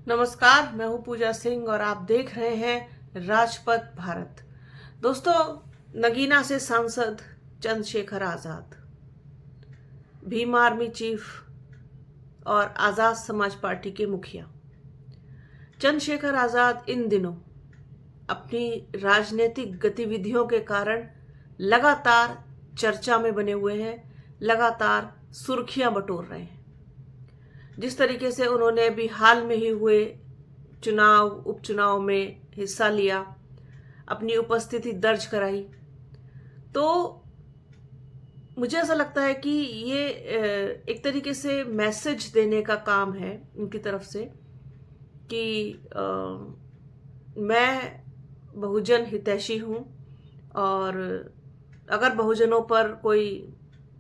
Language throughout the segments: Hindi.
नमस्कार, मैं हूं पूजा सिंह और आप देख रहे हैं राजपथ भारत। दोस्तों, नगीना से सांसद चंद्रशेखर आजाद, भीम आर्मी चीफ और आजाद समाज पार्टी के मुखिया चंद्रशेखर आजाद इन दिनों अपनी राजनीतिक गतिविधियों के कारण लगातार चर्चा में बने हुए हैं, लगातार सुर्खियां बटोर रहे हैं। जिस तरीके से उन्होंने अभी हाल में ही हुए उपचुनाव में हिस्सा लिया, अपनी उपस्थिति दर्ज कराई, तो मुझे ऐसा लगता है कि ये एक तरीके से मैसेज देने का काम है उनकी तरफ से कि मैं बहुजन हितैषी हूँ और अगर बहुजनों पर कोई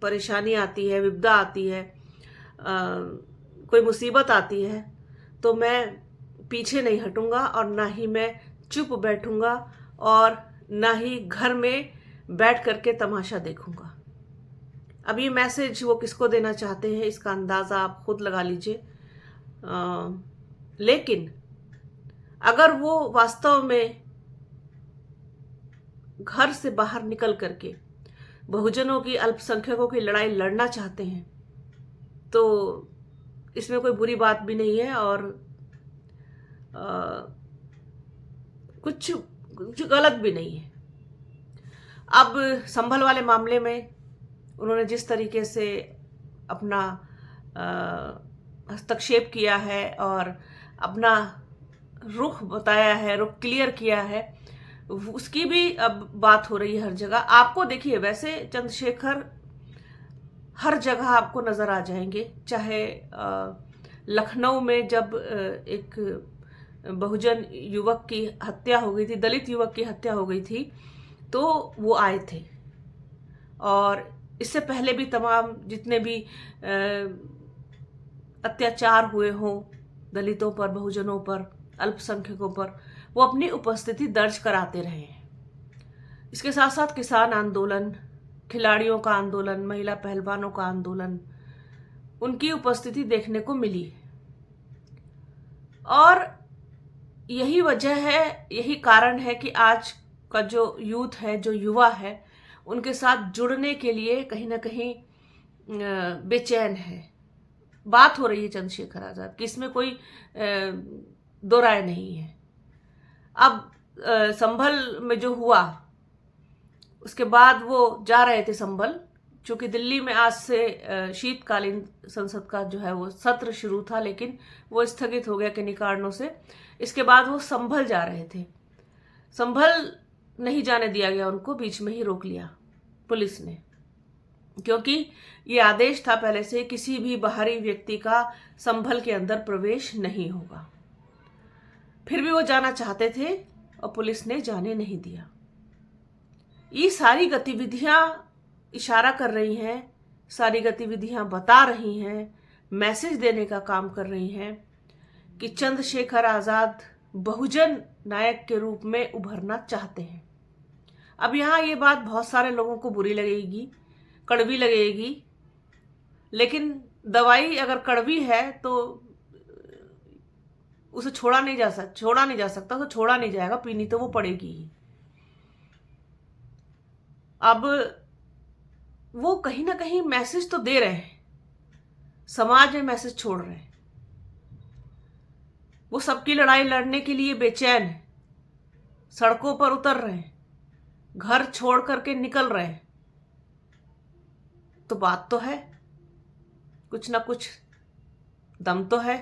परेशानी आती है, विपदा आती है, कोई मुसीबत आती है, तो मैं पीछे नहीं हटूंगा और ना ही मैं चुप बैठूंगा और ना ही घर में बैठ करके तमाशा देखूंगा। अब ये मैसेज वो किसको देना चाहते हैं, इसका अंदाज़ा आप खुद लगा लीजिए। लेकिन अगर वो वास्तव में घर से बाहर निकल करके बहुजनों की, अल्पसंख्यकों की लड़ाई लड़ना चाहते हैं, तो इसमें कोई बुरी बात भी नहीं है और कुछ गलत भी नहीं है। अब संभल वाले मामले में उन्होंने जिस तरीके से अपना हस्तक्षेप किया है और अपना रुख बताया है, रुख क्लियर किया है, उसकी भी अब बात हो रही है हर जगह। आपको देखिए, वैसे चंद्रशेखर हर जगह आपको नजर आ जाएंगे, चाहे लखनऊ में जब एक बहुजन युवक की हत्या हो गई थी, दलित युवक की हत्या हो गई थी, तो वो आए थे। और इससे पहले भी तमाम जितने भी अत्याचार हुए हों दलितों पर, बहुजनों पर, अल्पसंख्यकों पर, वो अपनी उपस्थिति दर्ज कराते रहे हैं। इसके साथ साथ किसान आंदोलन, खिलाड़ियों का आंदोलन, महिला पहलवानों का आंदोलन, उनकी उपस्थिति देखने को मिली। और यही वजह है, यही कारण है कि आज का जो यूथ है, जो युवा है, उनके साथ जुड़ने के लिए कहीं ना कहीं बेचैन है। बात हो रही है चंद्रशेखर आजाद की, इसमें कोई दो राय नहीं है। अब संभल में जो हुआ, उसके बाद वो जा रहे थे संभल, चूंकि दिल्ली में आज से शीतकालीन संसद का जो है वो सत्र शुरू था, लेकिन वो स्थगित हो गया किन्हीं कारणों से। इसके बाद वो संभल जा रहे थे। संभल नहीं जाने दिया गया उनको, बीच में ही रोक लिया पुलिस ने, क्योंकि ये आदेश था पहले से, किसी भी बाहरी व्यक्ति का संभल के अंदर प्रवेश नहीं होगा। फिर भी वो जाना चाहते थे और पुलिस ने जाने नहीं दिया। ये सारी गतिविधियां इशारा कर रही हैं, सारी गतिविधियां बता रही हैं, मैसेज देने का काम कर रही हैं कि चंद्रशेखर आजाद बहुजन नायक के रूप में उभरना चाहते हैं। अब यहाँ ये बात बहुत सारे लोगों को बुरी लगेगी, कड़वी लगेगी, लेकिन दवाई अगर कड़वी है तो उसे छोड़ा नहीं जा सकता, तो छोड़ा नहीं जाएगा, पीनी तो वो पड़ेगी ही। अब वो कहीं ना कहीं मैसेज तो दे रहे हैं, समाज में मैसेज छोड़ रहे हैं। वो सबकी लड़ाई लड़ने के लिए बेचैन है, सड़कों पर उतर रहे हैं, घर छोड़ करके निकल रहे हैं। तो बात तो है, कुछ ना कुछ दम तो है,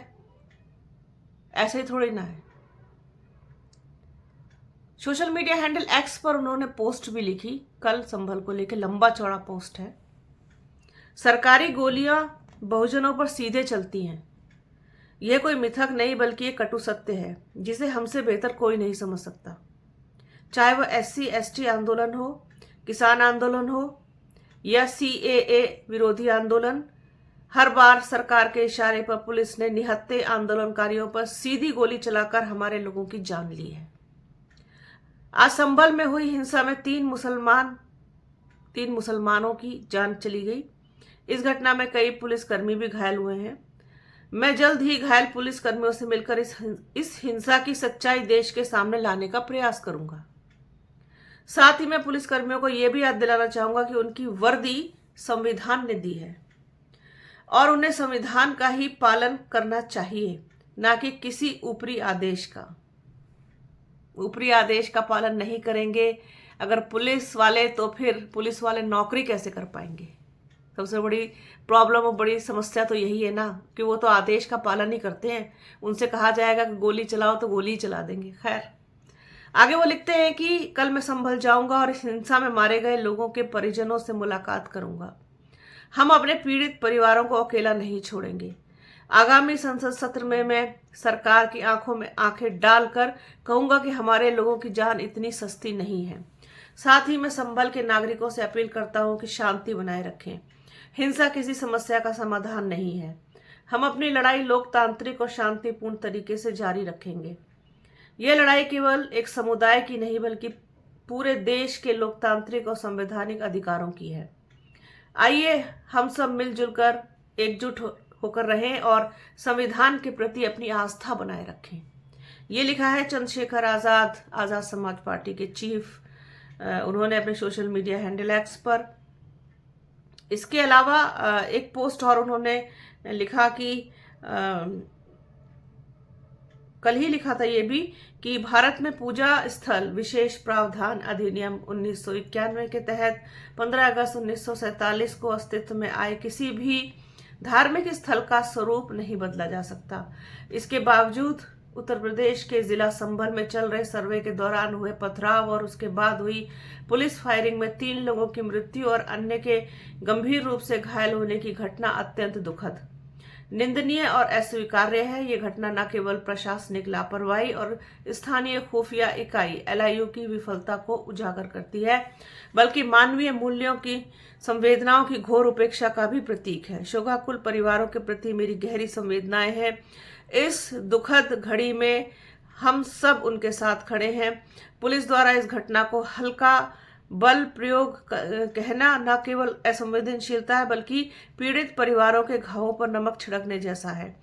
ऐसे ही थोड़ी ना है। सोशल मीडिया हैंडल एक्स पर उन्होंने पोस्ट भी लिखी, कल संभल को लेकर लंबा चौड़ा पोस्ट है। सरकारी गोलियां बहुजनों पर सीधे चलती हैं, यह कोई मिथक नहीं बल्कि एक कटु सत्य है जिसे हमसे बेहतर कोई नहीं समझ सकता। चाहे वह SC/ST आंदोलन हो, किसान आंदोलन हो या CAA विरोधी आंदोलन, हर बार सरकार के इशारे पर पुलिस ने निहत्थे आंदोलनकारियों पर सीधी गोली चलाकर हमारे लोगों की जान ली है। आज संभल में हुई हिंसा में तीन मुसलमानों की जान चली गई। इस घटना में कई पुलिसकर्मी भी घायल हुए हैं। मैं जल्द ही घायल पुलिस कर्मियों से मिलकर इस हिंसा की सच्चाई देश के सामने लाने का प्रयास करूंगा। साथ ही मैं पुलिस कर्मियों को यह भी याद दिलाना चाहूंगा कि उनकी वर्दी संविधान ने दी है और उन्हें संविधान का ही पालन करना चाहिए, ना कि किसी ऊपरी आदेश का। ऊपरी आदेश का पालन नहीं करेंगे अगर पुलिस वाले, तो फिर पुलिस वाले नौकरी कैसे कर पाएंगे? सबसे बड़ी प्रॉब्लम और बड़ी समस्या तो यही है ना कि वो तो आदेश का पालन ही करते हैं। उनसे कहा जाएगा कि गोली चलाओ तो गोली ही चला देंगे। खैर, आगे वो लिखते हैं कि कल मैं संभल जाऊंगा और इस हिंसा में मारे गए लोगों के परिजनों से मुलाकात करूंगा। हम अपने पीड़ित परिवारों को अकेला नहीं छोड़ेंगे। आगामी संसद सत्र में मैं सरकार की आंखों में आंखें डालकर कहूंगा कि हमारे लोगों की जान इतनी सस्ती नहीं है। साथ ही मैं संभल के नागरिकों से अपील करता हूं कि शांति बनाए रखें। हिंसा किसी समस्या का समाधान नहीं है। हम अपनी लड़ाई लोकतांत्रिक और शांतिपूर्ण तरीके से जारी रखेंगे। यह लड़ाई केवल एक समुदाय की नहीं बल्कि पूरे देश के लोकतांत्रिक और संवैधानिक अधिकारों की है। आइए हम सब मिलजुल कर एकजुट होकर रहें और संविधान के प्रति अपनी आस्था बनाए रखें। ये लिखा है चंद्रशेखर आजाद, आजाद समाज पार्टी के चीफ। उन्होंने अपने सोशल मीडिया हैंडल एक्स पर। इसके अलावा एक पोस्ट और उन्होंने लिखा कि कल ही लिखा था ये भी कि भारत में पूजा स्थल विशेष प्रावधान अधिनियम 1991 के तहत 15 अगस्त 1947 को अस्तित्व में आए किसी भी धार्मिक स्थल का स्वरूप नहीं बदला जा सकता। इसके बावजूद उत्तर प्रदेश के जिला संभल में चल रहे सर्वे के दौरान हुए पथराव और उसके बाद हुई पुलिस फायरिंग में 3 लोगों की मृत्यु और अन्य के गंभीर रूप से घायल होने की घटना अत्यंत दुखद, निंदनीय और अस्वीकार्य है। ये घटना न केवल प्रशासनिक लापरवाही और स्थानीय खुफिया इकाई LIU की विफलता को उजागर करती है, बल्कि मानवीय मूल्यों की संवेदनाओं की घोर उपेक्षा का भी प्रतीक है। शोकाकुल परिवारों के प्रति मेरी गहरी संवेदनाएं हैं। इस दुखद घड़ी में हम सब उनके साथ खड़े हैं। पुलिस द्वारा इस घटना को हल्का बल प्रयोग कहना न केवल असंवेदनशीलता है बल्कि पीड़ित परिवारों के घावों पर नमक छिड़कने जैसा है।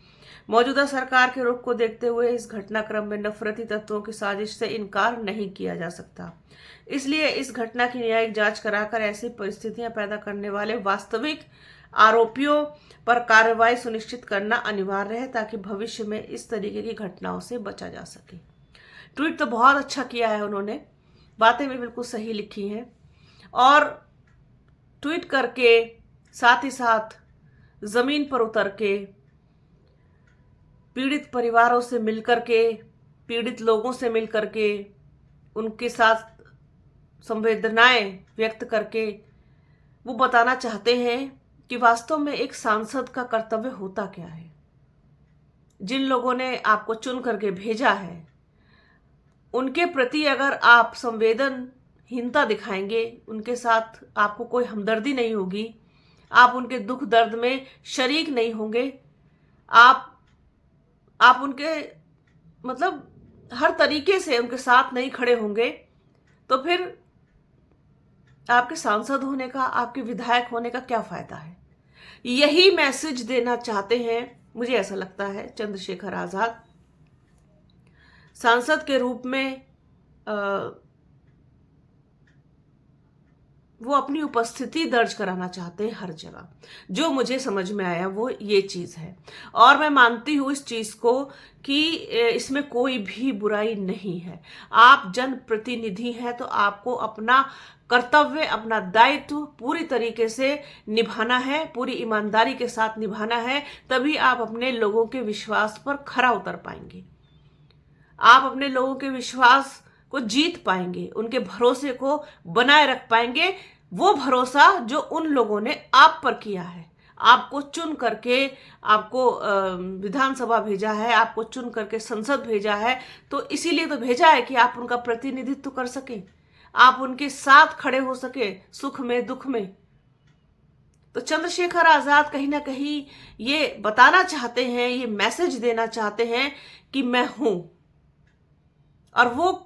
मौजूदा सरकार के रुख को देखते हुए इस घटनाक्रम में नफरती तत्वों की साजिश से इनकार नहीं किया जा सकता। इसलिए इस घटना की न्यायिक जांच कराकर ऐसी परिस्थितियां पैदा करने वाले वास्तविक आरोपियों पर कार्रवाई सुनिश्चित करना अनिवार्य है ताकि भविष्य में इस तरीके की घटनाओं से बचा जा सके। ट्वीट तो बहुत अच्छा किया है उन्होंने, बातें भी बिल्कुल सही लिखी हैं और ट्वीट करके साथ ही साथ जमीन पर उतर के पीड़ित परिवारों से मिलकर के, पीड़ित लोगों से मिलकर के उनके साथ संवेदनाएं व्यक्त करके वो बताना चाहते हैं कि वास्तव में एक सांसद का कर्तव्य होता क्या है। जिन लोगों ने आपको चुन करके भेजा है उनके प्रति अगर आप संवेदनहीनता दिखाएंगे, उनके साथ आपको कोई हमदर्दी नहीं होगी, आप उनके दुख दर्द में शरीक नहीं होंगे, आप उनके मतलब हर तरीके से उनके साथ नहीं खड़े होंगे, तो फिर आपके सांसद होने का, आपके विधायक होने का क्या फायदा है। यही मैसेज देना चाहते हैं, मुझे ऐसा लगता है, चंद्रशेखर आजाद। सांसद के रूप में वो अपनी उपस्थिति दर्ज कराना चाहते हैं हर जगह। जो मुझे समझ में आया वो ये चीज है और मैं मानती हूं इस चीज को कि इसमें कोई भी बुराई नहीं है। आप जनप्रतिनिधि हैं तो आपको अपना कर्तव्य, अपना दायित्व पूरी तरीके से निभाना है, पूरी ईमानदारी के साथ निभाना है, तभी आप अपने लोगों के विश्वास पर खरा उतर पाएंगे। आप अपने लोगों के विश्वास को जीत पाएंगे, उनके भरोसे को बनाए रख पाएंगे। वो भरोसा जो उन लोगों ने आप पर किया है, आपको चुन करके आपको विधानसभा भेजा है, आपको चुन करके संसद भेजा है, तो इसीलिए तो भेजा है कि आप उनका प्रतिनिधित्व कर सके, आप उनके साथ खड़े हो सके, सुख में दुख में। तो चंद्रशेखर आजाद कहीं ना कहीं ये बताना चाहते हैं, ये मैसेज देना चाहते हैं कि मैं हूं। और वो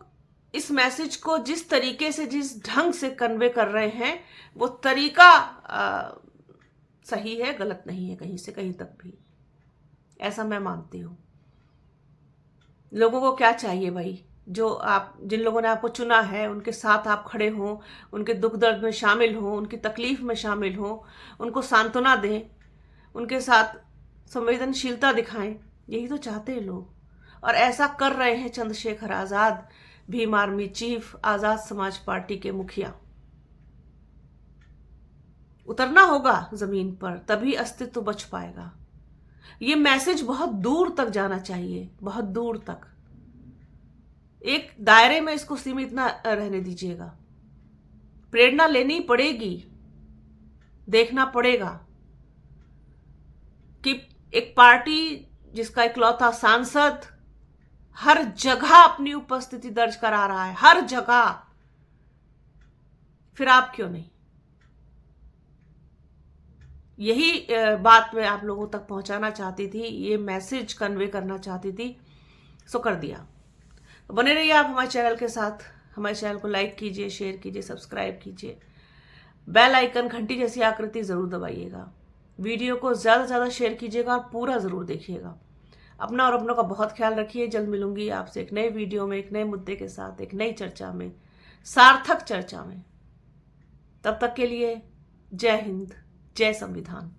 इस मैसेज को जिस तरीके से, जिस ढंग से कन्वे कर रहे हैं, वो तरीका सही है, गलत नहीं है कहीं से कहीं तक भी। ऐसा मैं मानती हूँ। लोगों को क्या चाहिए भाई? जिन लोगों ने आपको चुना है उनके साथ आप खड़े हों, उनके दुख दर्द में शामिल हों, उनकी तकलीफ में शामिल हों, उनको सांत्वना दें, उनके साथ संवेदनशीलता दिखाएं। यही तो चाहते हैं लोग, और ऐसा कर रहे हैं Chandrashekhar Azad, Bhim army chief, Azad Samaj party के मुखिया। उतरना होगा जमीन पर, तभी अस्तित्व बच पाएगा। ये मैसेज बहुत दूर तक जाना चाहिए, बहुत दूर तक। एक दायरे में इसको सीमित ना रहने दीजिएगा। प्रेरणा लेनी पड़ेगी, देखना पड़ेगा कि एक पार्टी जिसका इकलौता सांसद हर जगह अपनी उपस्थिति दर्ज करा रहा है, हर जगह, फिर आप क्यों नहीं? यही बात मैं आप लोगों तक पहुंचाना चाहती थी, ये मैसेज कन्वे करना चाहती थी, सो कर दिया। तो बने रहिए आप हमारे चैनल के साथ। हमारे चैनल को लाइक कीजिए, शेयर कीजिए, सब्सक्राइब कीजिए, बेल आइकन घंटी जैसी आकृति जरूर दबाइएगा, वीडियो को ज्यादा से ज्यादा शेयर कीजिएगा और पूरा जरूर देखिएगा। अपना और अपनों का बहुत ख्याल रखिए। जल्द मिलूंगी आपसे एक नए वीडियो में, एक नए मुद्दे के साथ, एक नई चर्चा में, सार्थक चर्चा में। तब तक के लिए जय हिंद, जय संविधान।